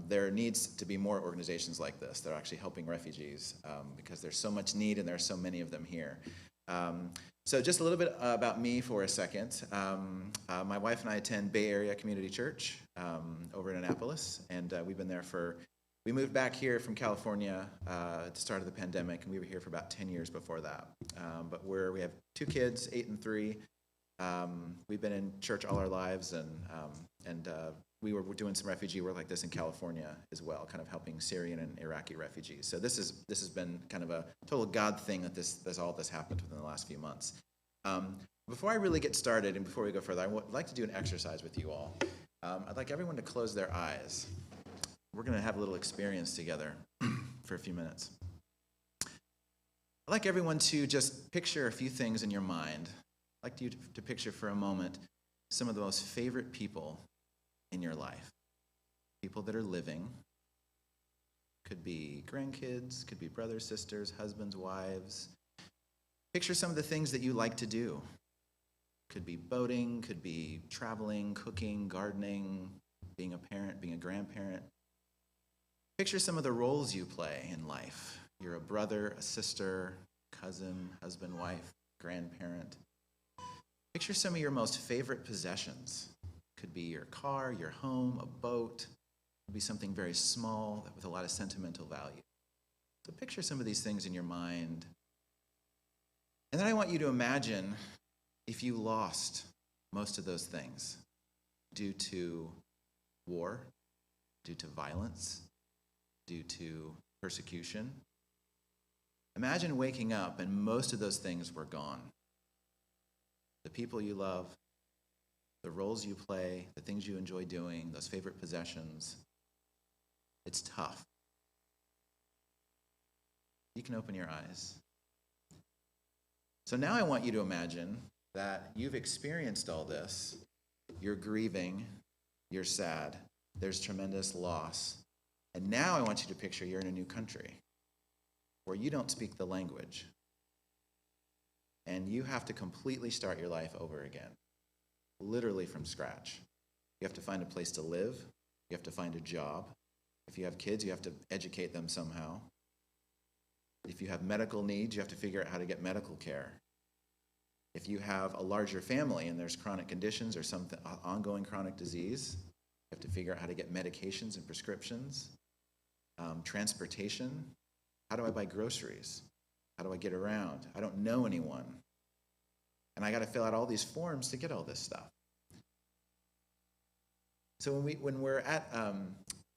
There needs to be more organizations like this that are actually helping refugees because there's so much need and there are so many of them here. So just a little bit about me for a second. My wife and I attend Bay Area Community Church over in Annapolis, and we moved back here from California at the start of the pandemic, and we were here for about 10 years before that. But we have 2 kids, 8 and 3. We've been in church all our lives, and we were doing some refugee work like this in California as well, kind of helping Syrian and Iraqi refugees. So this has been kind of a total God thing that all this happened within the last few months. Before I really get started and before we go further, I would like to do an exercise with you all. I'd like everyone to close their eyes. We're going to have a little experience together for a few minutes. I'd like everyone to just picture a few things in your mind. I'd like you to picture for a moment some of the most favorite people in your life. People that are living. Could be grandkids, could be brothers, sisters, husbands, wives. Picture some of the things that you like to do. Could be boating, could be traveling, cooking, gardening, being a parent, being a grandparent. Picture some of the roles you play in life. You're a brother, a sister, cousin, husband, wife, grandparent. Picture some of your most favorite possessions. Could be your car, your home, a boat. Could be something very small with a lot of sentimental value. So picture some of these things in your mind. And then I want you to imagine if you lost most of those things due to war, due to violence, due to persecution. Imagine waking up and most of those things were gone. The people you love, the roles you play, the things you enjoy doing, those favorite possessions. It's tough. You can open your eyes. So now I want you to imagine that you've experienced all this. You're grieving. You're sad. There's tremendous loss. And now I want you to picture you're in a new country where you don't speak the language. And you have to completely start your life over again, literally from scratch. You have to find a place to live. You have to find a job. If you have kids, you have to educate them somehow. If you have medical needs, you have to figure out how to get medical care. If you have a larger family and there's chronic conditions or some ongoing chronic disease, you have to figure out how to get medications and prescriptions. Transportation. How do I buy groceries? How do I get around? I don't know anyone. And I got to fill out all these forms to get all this stuff. So when we're at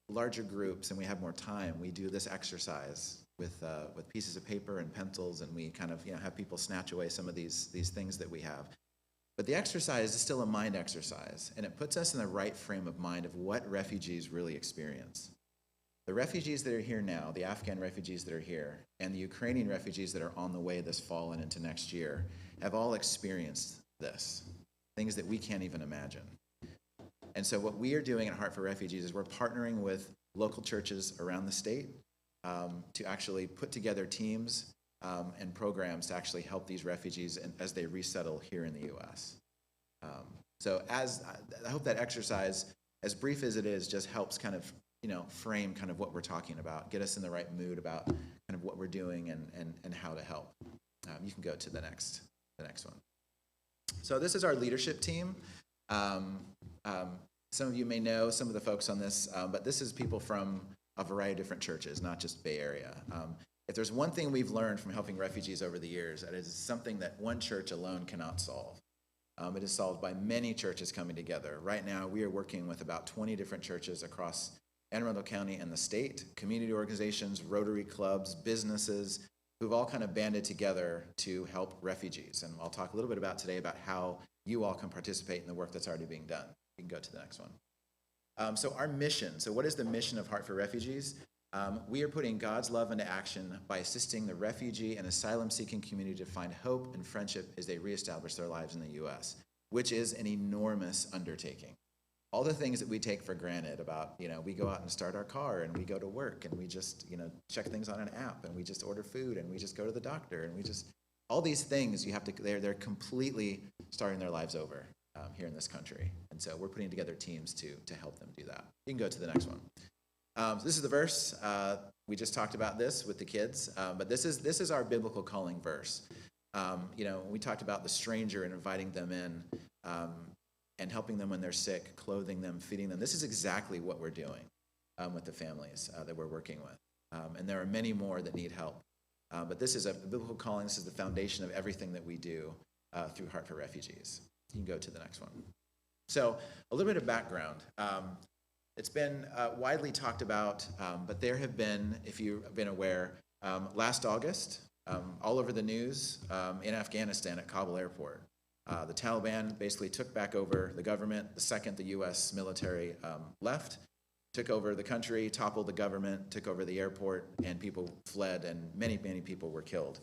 larger groups and we have more time, we do this exercise with pieces of paper and pencils, and we kind of have people snatch away some of these things that we have. But the exercise is still a mind exercise, and it puts us in the right frame of mind of what refugees really experience. The refugees that are here now, the Afghan refugees that are here, and the Ukrainian refugees that are on the way this fall and into next year have all experienced this, things that we can't even imagine. And so what we are doing at Heart for Refugees is we're partnering with local churches around the state to actually put together teams and programs to actually help these refugees as they resettle here in the U.S. So I hope that exercise, as brief as it is, just helps kind of frame kind of what we're talking about, get us in the right mood about kind of what we're doing and how to help. You can go to the next one. So this is our leadership team. Some of you may know some of the folks on this, but this is people from a variety of different churches, not just Bay Area. If there's one thing we've learned from helping refugees over the years, that is something that one church alone cannot solve. It is solved by many churches coming together. Right now, we are working with about 20 different churches across Anne Arundel County and the state, community organizations, Rotary clubs, businesses, who've all kind of banded together to help refugees. And I'll talk a little bit about today about how you all can participate in the work that's already being done. You can go to the next one. So our mission. So what is the mission of Heart for Refugees? We are putting God's love into action by assisting the refugee and asylum-seeking community to find hope and friendship as they reestablish their lives in the U.S., which is an enormous undertaking. All the things that we take for granted about, we go out and start our car and we go to work and we just, check things on an app and we just order food and we just go to the doctor and all these things they're completely starting their lives over here in this country. And so we're putting together teams to help them do that. You can go to the next one. This is the verse. We just talked about this with the kids, but this is our biblical calling verse. We talked about the stranger and inviting them in and helping them when they're sick, clothing them, feeding them. This is exactly what we're doing with the families that we're working with. And there are many more that need help. But this is a biblical calling. This is the foundation of everything that we do through Heart for Refugees. You can go to the next one. So a little bit of background. It's been widely talked about, but there have been, if you've been aware, last August, all over the news in Afghanistan at Kabul airport. The Taliban basically took back over the government the second the U.S. military left, took over the country, toppled the government, took over the airport, and people fled, and many, many people were killed.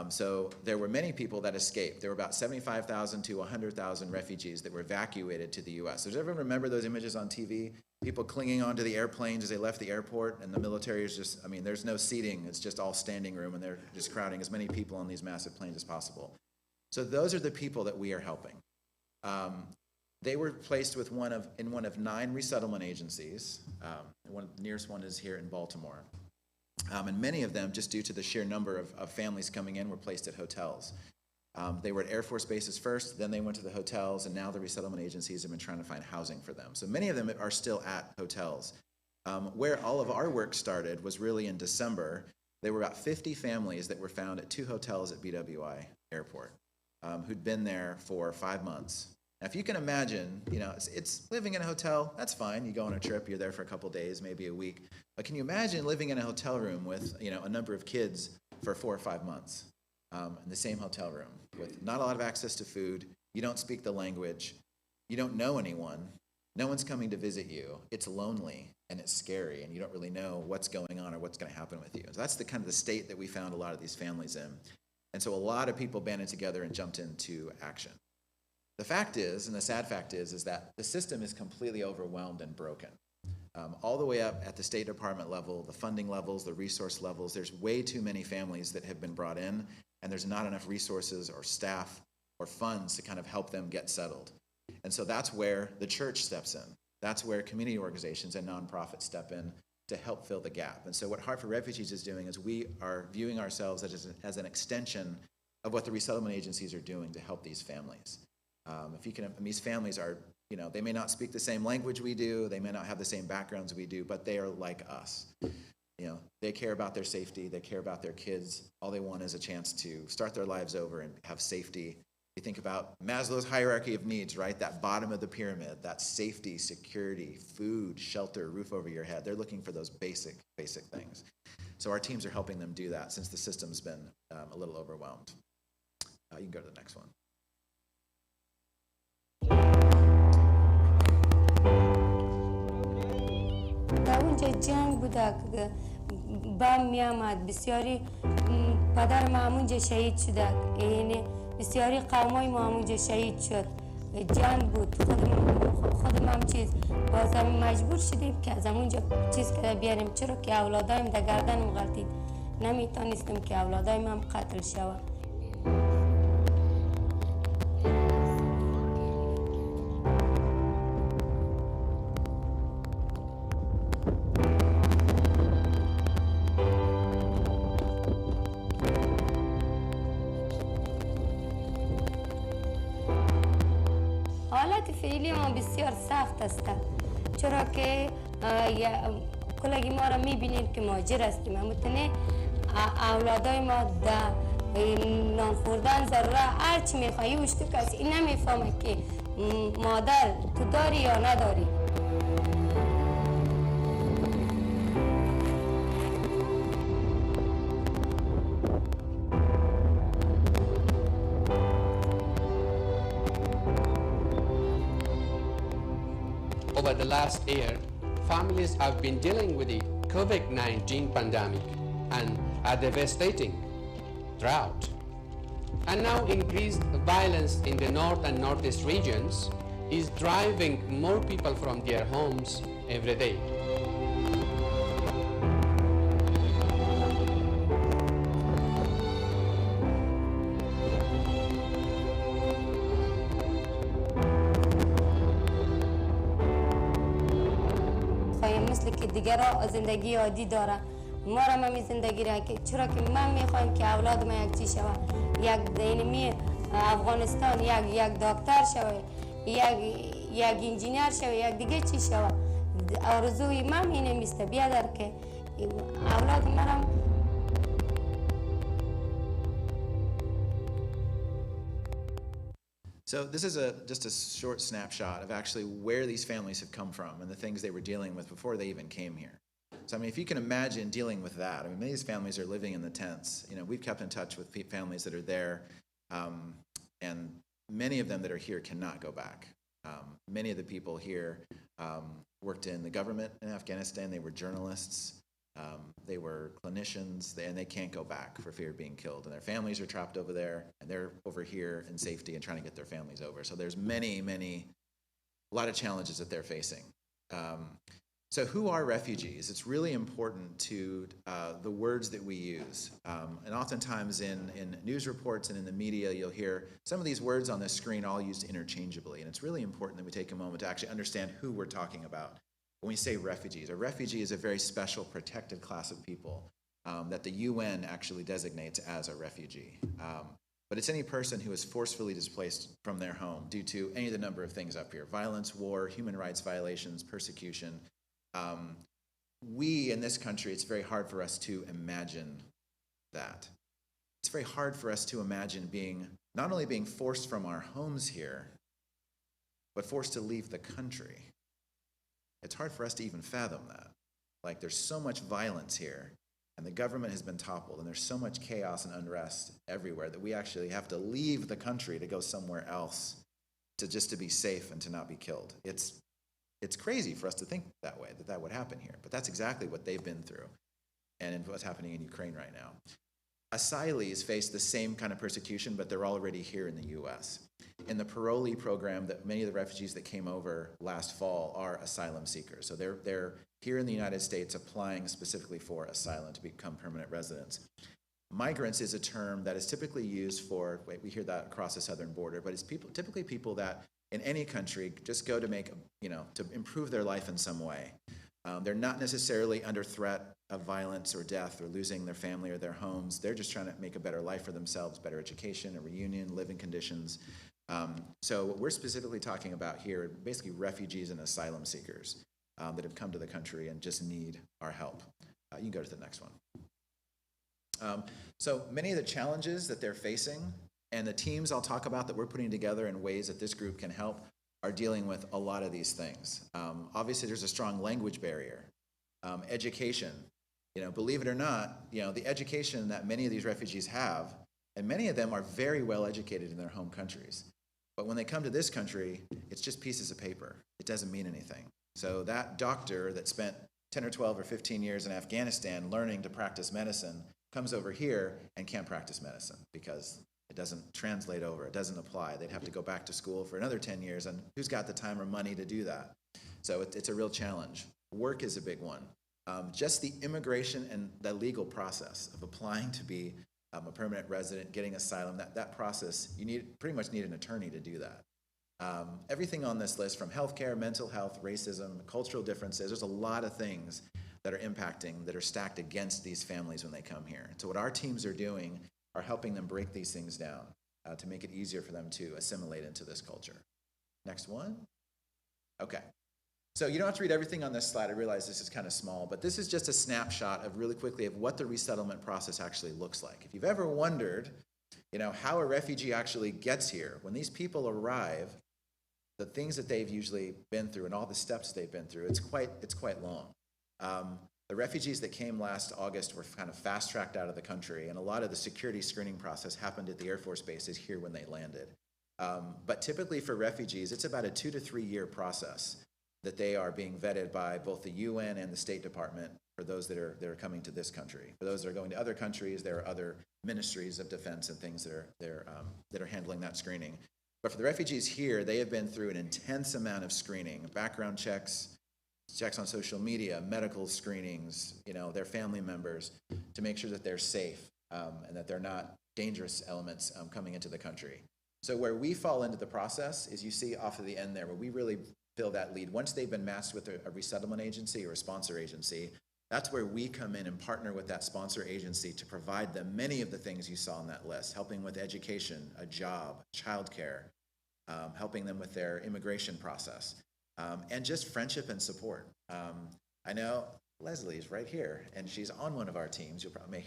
So there were many people that escaped. There were about 75,000 to 100,000 refugees that were evacuated to the U.S. Does everyone remember those images on TV? People clinging onto the airplanes as they left the airport, and the military is just, there's no seating. It's just all standing room, and they're just crowding as many people on these massive planes as possible. So those are the people that we are helping. They were placed with in one of 9 resettlement agencies. The nearest one is here in Baltimore. And many of them, just due to the sheer number of families coming in, were placed at hotels. They were at Air Force bases first, then they went to the hotels, and now the resettlement agencies have been trying to find housing for them. So many of them are still at hotels. Where all of our work started was really in December. There were about 50 families that were found at 2 hotels at BWI Airport who'd been there for 5 months. Now, if you can imagine, it's living in a hotel, that's fine. You go on a trip, you're there for a couple days, maybe a week. But can you imagine living in a hotel room with, a number of kids for 4 or 5 months in the same hotel room with not a lot of access to food? You don't speak the language. You don't know anyone. No one's coming to visit you. It's lonely and it's scary, and you don't really know what's going on or what's going to happen with you. So that's the kind of the state that we found a lot of these families in. And so a lot of people banded together and jumped into action. The fact is, and the sad fact is that the system is completely overwhelmed and broken. All the way up at the State Department level, the funding levels, the resource levels, there's way too many families that have been brought in, and there's not enough resources or staff or funds to kind of help them get settled. And so that's where the church steps in. That's where community organizations and nonprofits step in to help fill the gap. And so what Heart for Refugees is doing is we are viewing ourselves as an extension of what the resettlement agencies are doing to help these families. These families are, they may not speak the same language we do, they may not have the same backgrounds we do, but they are like us. They care about their safety, they care about their kids. All they want is a chance to start their lives over and have safety. You think about Maslow's hierarchy of needs, right? That bottom of the pyramid, that safety, security, food, shelter, roof over your head. They're looking for those basic things. So our teams are helping them do that since the system's been a little overwhelmed. You can go to the next one. در اونجا جنگ بوده که بم می آمد بسیاری پدر ما همونجا شهید شده یعنی بسیاری قومای ما همونجا شهید شد جنگ بود خودم هم چیز بازم مجبور شدیم که از همونجا چیز که بیاریم چرا که اولادایم در گردن غلطید نمیتونستم که اولادایم هم قتل شود فعلی ما بسیار سخت است چرا که کلگی ما را میبینید که مهاجر هستیم همونطوری اولادای ما در نان خوردن ضروره هرچی میخوایی وشتو کسی این نمیفهمه که مادر تو داری یا نداری Over the last year, families have been dealing with the COVID-19 pandemic and a devastating drought. And now increased violence in the north and northeast regions is driving more people from their homes every day. مثل که دیگر زندگی عادی داره. ما را هم زندگی را که چرا که من میخوایم که اولاد ما یک چی شود، یک دینمی افغانستان یک دکتر شود، یک انجینیر شود، یک دیگه چی شود. آرزوی من اینه میسته بیادر که اولاد ما. So this is just a short snapshot of actually where these families have come from and the things they were dealing with before they even came here. So I mean, if you can imagine dealing with that, I mean, many of these families are living in the tents. You know, we've kept in touch with families that are there, and many of them that are here cannot go back. Many of the people here worked in the government in Afghanistan. They were journalists. They were clinicians, and they can't go back for fear of being killed. And their families are trapped over there, and they're over here in safety and trying to get their families over. So there's a lot of challenges that they're facing. So who are refugees? It's really important to the words that we use. And oftentimes in news reports and in the media, you'll hear some of these words on the screen all used interchangeably. And it's really important that we take a moment to actually understand who we're talking about. When we say refugees, a refugee is a very special protected class of people that the UN actually designates as a refugee. But it's any person who is forcefully displaced from their home due to any of the number of things up here: violence, war, human rights violations, persecution. We in this country, it's very hard for us to imagine that. It's very hard for us to imagine not only being forced from our homes here, but forced to leave the country. It's hard for us to even fathom that. Like, there's so much violence here, and the government has been toppled, and there's so much chaos and unrest everywhere that we actually have to leave the country to go somewhere else just to be safe and to not be killed. It's crazy for us to think that way, that would happen here. But that's exactly what they've been through and what's happening in Ukraine right now. Asylees face the same kind of persecution, but they're already here in the U.S. In the parolee program, that many of the refugees that came over last fall are asylum seekers. So they're here in the United States applying specifically for asylum to become permanent residents. Migrants is a term that is typically used for, we hear that across the southern border, but it's typically people that in any country just go to to improve their life in some way. They're not necessarily under threat of violence or death or losing their family or their homes. They're just trying to make a better life for themselves, better education, a reunion, living conditions. So what we're specifically talking about here are basically refugees and asylum seekers that have come to the country and just need our help. You can go to the next one. So many of the challenges that they're facing and the teams I'll talk about that we're putting together in ways that this group can help are dealing with a lot of these things. Obviously, there's a strong language barrier. Education, believe it or not, the education that many of these refugees have, and many of them are very well educated in their home countries. But when they come to this country, it's just pieces of paper. It doesn't mean anything. So that doctor that spent 10 or 12 or 15 years in Afghanistan learning to practice medicine comes over here and can't practice medicine because it doesn't translate over, it doesn't apply. They'd have to go back to school for another 10 years, and who's got the time or money to do that? So it's a real challenge. Work is a big one. Just the immigration and the legal process of applying to be a permanent resident, getting asylum, that process, pretty much need an attorney to do that. Everything on this list, from healthcare, mental health, racism, cultural differences, there's a lot of things that are impacting, that are stacked against these families when they come here. So what our teams are doing are helping them break these things down to make it easier for them to assimilate into this culture. Next one. Okay. So you don't have to read everything on this slide. I realize this is kind of small, but this is just a snapshot of really quickly of what the resettlement process actually looks like. If you've ever wondered, how a refugee actually gets here, when these people arrive, the things that they've usually been through and all the steps they've been through, it's quite long. The refugees that came last August were kind of fast-tracked out of the country, and a lot of the security screening process happened at the Air Force bases here when they landed. But typically for refugees, it's about a 2 to 3 year process that they are being vetted by both the UN and the State Department for those that are coming to this country. For those that are going to other countries, there are other ministries of defense and things that are handling that screening. But for the refugees here, they have been through an intense amount of screening, background checks on social media, medical screenings, their family members, to make sure that they're safe and that they're not dangerous elements coming into the country. So where we fall into the process is, you see off of the end there, where we really fill that lead. Once they've been matched with a resettlement agency or a sponsor agency, that's where we come in and partner with that sponsor agency to provide them many of the things you saw on that list, helping with education, a job, childcare, helping them with their immigration process, and just friendship and support. I know Leslie's right here, and she's on one of our teams. You'll probably may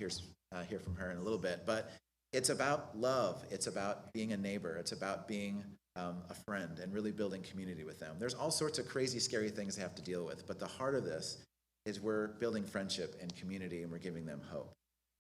hear from her in a little bit, but it's about love. It's about being a neighbor. It's about being a friend and really building community with them. There's all sorts of crazy, scary things they have to deal with, but the heart of this is we're building friendship and community, and we're giving them hope.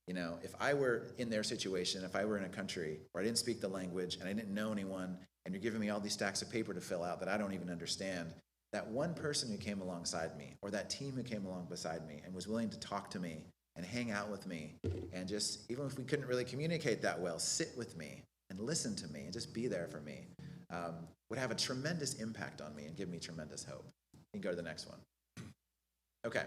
You know, if I were in their situation, if I were in a country where I didn't speak the language and I didn't know anyone, and you're giving me all these stacks of paper to fill out that I don't even understand, that one person who came alongside me, or that team who came along beside me and was willing to talk to me and hang out with me, and just, even if we couldn't really communicate that well, sit with me and listen to me and just be there for me, would have a tremendous impact on me and give me tremendous hope. You can go to the next one. Okay,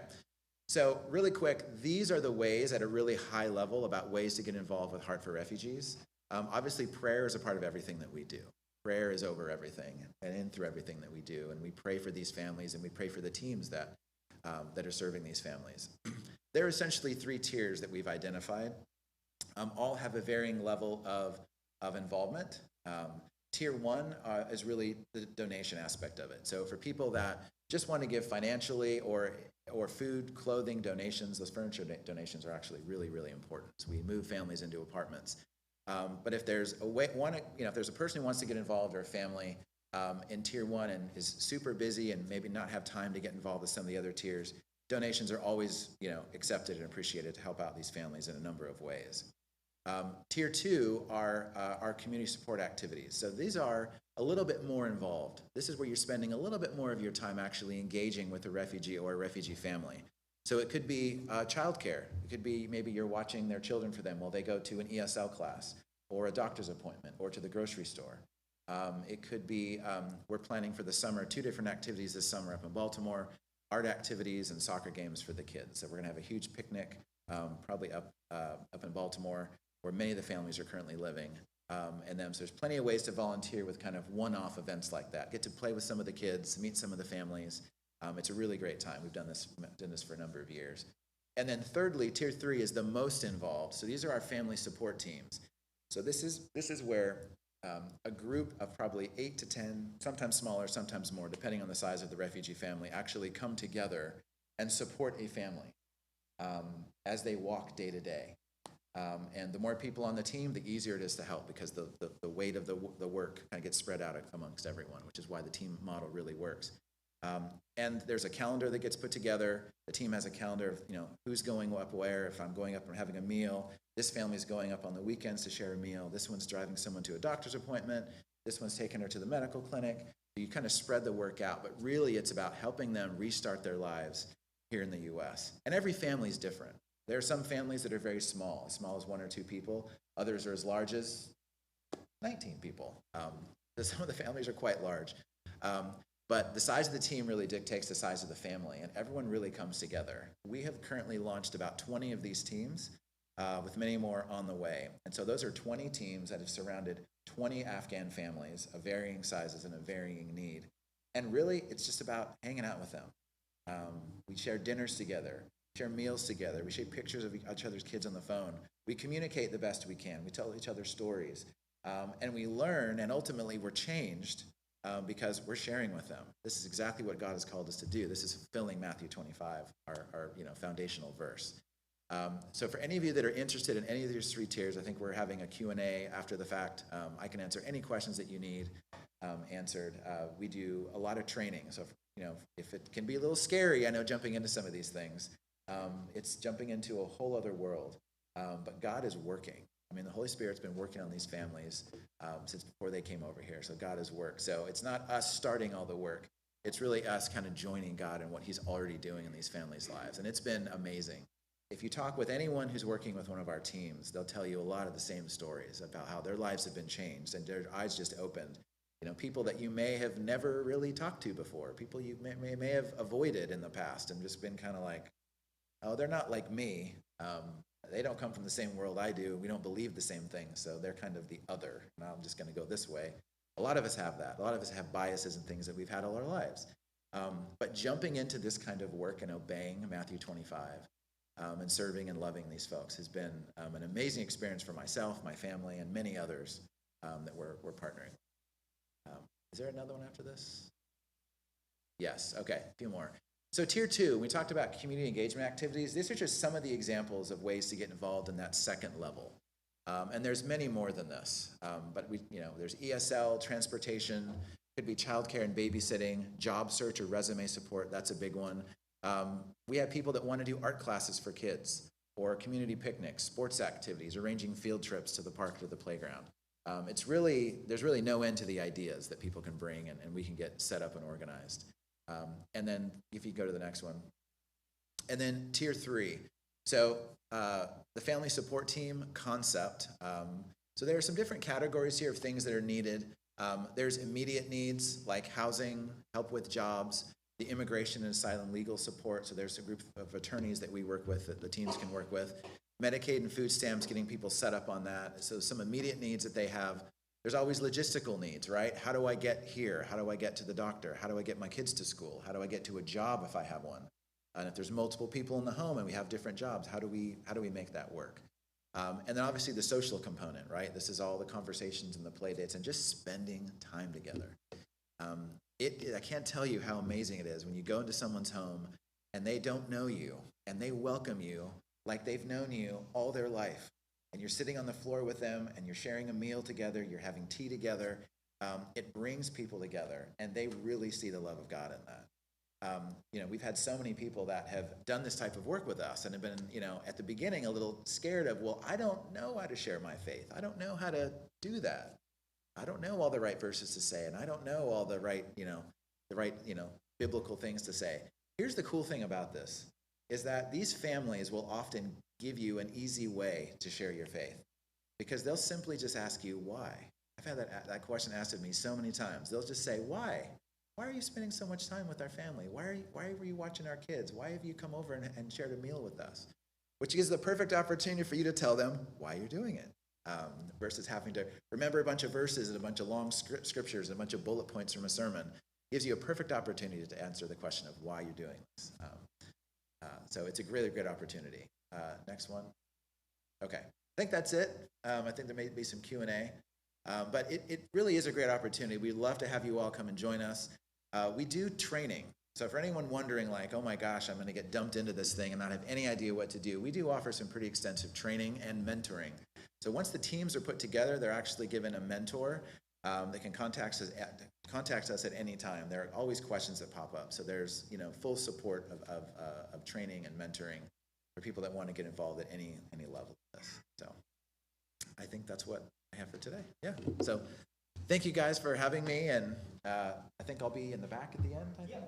so really quick, these are the ways at a really high level about ways to get involved with Heart for Refugees. Obviously, prayer is a part of everything that we do. Prayer is over everything and in through everything that we do, and we pray for these families, and we pray for the teams that are serving these families. There are essentially 3 tiers that we've identified. All have a varying level of involvement. Tier 1 is really the donation aspect of it. So for people that just want to give financially or food, clothing donations, those furniture donations are actually really, really important. So we move families into apartments. But if there's if there's a person who wants to get involved, or a family in tier 1 and is super busy and maybe not have time to get involved with some of the other tiers, donations are always accepted and appreciated to help out these families in a number of ways. Tier 2 are our community support activities. So these are a little bit more involved. This is where you're spending a little bit more of your time actually engaging with a refugee or a refugee family. So it could be childcare. It could be maybe you're watching their children for them while they go to an ESL class, or a doctor's appointment, or to the grocery store. It could be, we're planning for the summer 2 different activities this summer up in Baltimore, art activities and soccer games for the kids. So we're gonna have a huge picnic, probably up in Baltimore, where many of the families are currently living. And then so there's plenty of ways to volunteer with kind of one-off events like that. Get to play with some of the kids, meet some of the families. It's a really great time. We've done this for a number of years. And then thirdly, tier 3 is the most involved. So these are our family support teams. So this is where a group of probably 8 to 10, sometimes smaller, sometimes more, depending on the size of the refugee family, actually come together and support a family as they walk day to day. And the more people on the team, the easier it is to help, because the weight of the work kind of gets spread out amongst everyone, which is why the team model really works. And there's a calendar that gets put together. The team has a calendar of who's going up where. If I'm going up and having a meal, this family's going up on the weekends to share a meal. This one's driving someone to a doctor's appointment. This one's taking her to the medical clinic. So you kind of spread the work out, but really it's about helping them restart their lives here in the U.S. And every family is different. There are some families that are very small as 1 or 2 people. Others are as large as 19 people. Some of the families are quite large. But the size of the team really dictates the size of the family, and everyone really comes together. We have currently launched about 20 of these teams, with many more on the way. And so those are 20 teams that have surrounded 20 Afghan families of varying sizes and of varying need. And really, it's just about hanging out with them. We share dinners together, share meals together. We share pictures of each other's kids on the phone. We communicate the best we can. We tell each other stories. And we learn, and ultimately we're changed because we're sharing with them. This is exactly what God has called us to do. This is fulfilling Matthew 25, our foundational verse. So for any of you that are interested in any of these 3 tiers, I think we're having a Q&A after the fact. I can answer any questions that you need answered. We do a lot of training. So if it can be a little scary, I know, jumping into some of these things, it's jumping into a whole other world. But God is working. I mean, the Holy Spirit's been working on these families since before they came over here. So God has worked. So it's not us starting all the work. It's really us kind of joining God in what he's already doing in these families' lives. And it's been amazing. If you talk with anyone who's working with one of our teams, they'll tell you a lot of the same stories about how their lives have been changed and their eyes just opened. People that you may have never really talked to before, people you may have avoided in the past and just been kind of like, oh, they're not like me. They don't come from the same world I do. We don't believe the same things, so they're kind of the other. Now I'm just going to go this way. A lot of us have that. A lot of us have biases and things that we've had all our lives. But jumping into this kind of work and obeying Matthew 25 and serving and loving these folks has been an amazing experience for myself, my family, and many others that we're partnering. Is there another one after this? Yes, okay, a few more. So tier 2, we talked about community engagement activities. These are just some of the examples of ways to get involved in that second level. And there's many more than this. But there's ESL, transportation, could be childcare and babysitting, job search or resume support, that's a big one. We have people that want to do art classes for kids, or community picnics, sports activities, arranging field trips to the park or the playground. There's really no end to the ideas that people can bring and we can get set up and organized. And then if you go to the next one. And then tier 3. So the family support team concept. So there are some different categories here of things that are needed. There's immediate needs like housing, help with jobs, the immigration and asylum legal support. So there's a group of attorneys that we work with that the teams can work with. Medicaid and food stamps, getting people set up on that. So some immediate needs that they have. There's always logistical needs, right? How do I get here? How do I get to the doctor? How do I get my kids to school? How do I get to a job if I have one? And if there's multiple people in the home and we have different jobs, how do we make that work? And then obviously the social component, right? This is all the conversations and the play dates and just spending time together. I can't tell you how amazing it is when you go into someone's home and they don't know you and they welcome you like they've known you all their life. And you're sitting on the floor with them and you're sharing a meal together, you're having tea together. It brings people together and they really see the love of God in that. We've had so many people that have done this type of work with us and have been, at the beginning a little scared of, well, I don't know how to share my faith. I don't know how to do that. I don't know all the right verses to say, and I don't know all the right, biblical things to say. Here's the cool thing about this, is that these families will often give you an easy way to share your faith because they'll simply just ask you why. I've had that question asked of me so many times. They'll just say, why? Why are you spending so much time with our family? Why were you watching our kids? Why have you come over and shared a meal with us? Which gives the perfect opportunity for you to tell them why you're doing it, versus having to remember a bunch of verses and a bunch of long scriptures and a bunch of bullet points from a sermon. Gives you a perfect opportunity to answer the question of why you're doing this. So it's a really great opportunity. Next one. Okay, I think that's it. I think there may be some Q&A. But it really is a great opportunity. We'd love to have you all come and join us. We do training. So for anyone wondering like, oh my gosh, I'm going to get dumped into this thing and not have any idea what to do, we do offer some pretty extensive training and mentoring. So once the teams are put together, they're actually given a mentor. They can contact us at any time. There are always questions that pop up. So there's full support of training and mentoring for people that want to get involved at any level of this. So I think that's what I have for today. Yeah. So thank you guys for having me, and I think I'll be in the back at the end. I think.